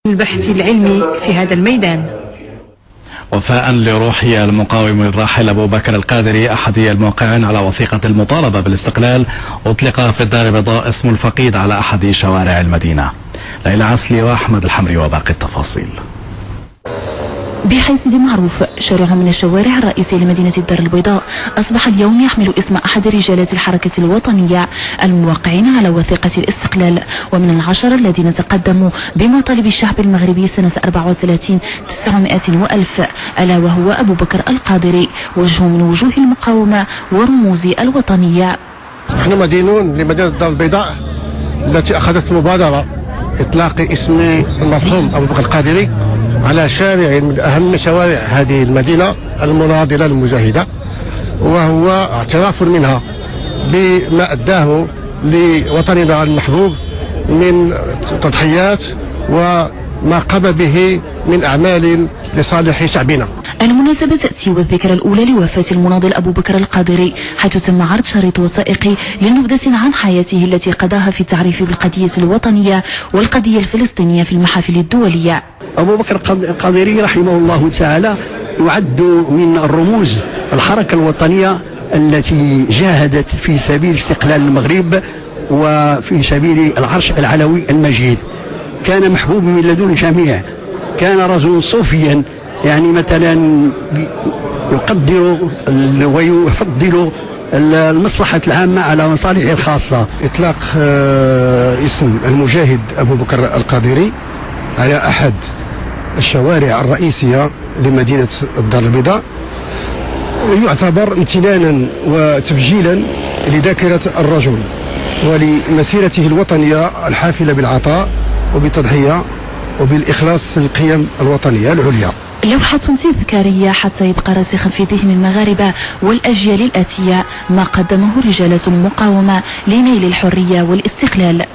البحث العلمي في هذا الميدان. وفاء لروح المقاوم الراحل أبو بكر القادري أحد الموقعين على وثيقة المطالبة بالاستقلال، أطلق في الدار البيضاء اسم الفقيد على أحد شوارع المدينة. ليلى عسلي وأحمد الحمري وباقي التفاصيل. بحيث معروف، شارع من الشوارع الرئيسية لمدينة الدار البيضاء أصبح اليوم يحمل اسم أحد رجالات الحركة الوطنية الموقعين على وثيقة الاستقلال، ومن العشرة الذين تقدموا بمطالب الشعب المغربي سنة 34 900 وألف، ألا وهو أبو بكر القادري، وجه من وجوه المقاومة ورموز الوطنية. نحن مدينون لمدينة الدار البيضاء التي أخذت مبادرة إطلاق اسم المرحوم أبو بكر القادري على شارع من أهم شوارع هذه المدينة المناضلة المجاهدة، وهو اعتراف منها بما أداه لوطننا المحبوب من تضحيات وما قام به من أعمال لصالح شعبنا. المناسبة تأتي والذكرى الأولى لوفاة المناضل أبو بكر القادري، حيث تم عرض شريط وثائقي لنبذة عن حياته التي قضاها في التعريف بالقضية الوطنية والقضية الفلسطينية في المحافل الدولية. أبو بكر القادري رحمه الله تعالى يعد من الرموز الحركة الوطنية التي جاهدت في سبيل استقلال المغرب وفي سبيل العرش العلوي المجيد. كان محبوب من لدن الجميع، كان رجل صوفيا، يعني مثلا يقدر ويفضل المصلحة العامة على مصالحه الخاصة. إطلاق اسم المجاهد أبو بكر القادري على أحد الشوارع الرئيسية لمدينة الدار البيضاء يعتبر امتنانا وتبجيلا لذاكرة الرجل ولمسيرته الوطنية الحافلة بالعطاء وبالتضحية وبالإخلاص للقيم الوطنية العليا. لوحة تذكارية حتى يبقى راسخا في ذهن المغاربة والأجيال الآتية ما قدمه رجالة المقاومة لنيل الحرية والاستقلال.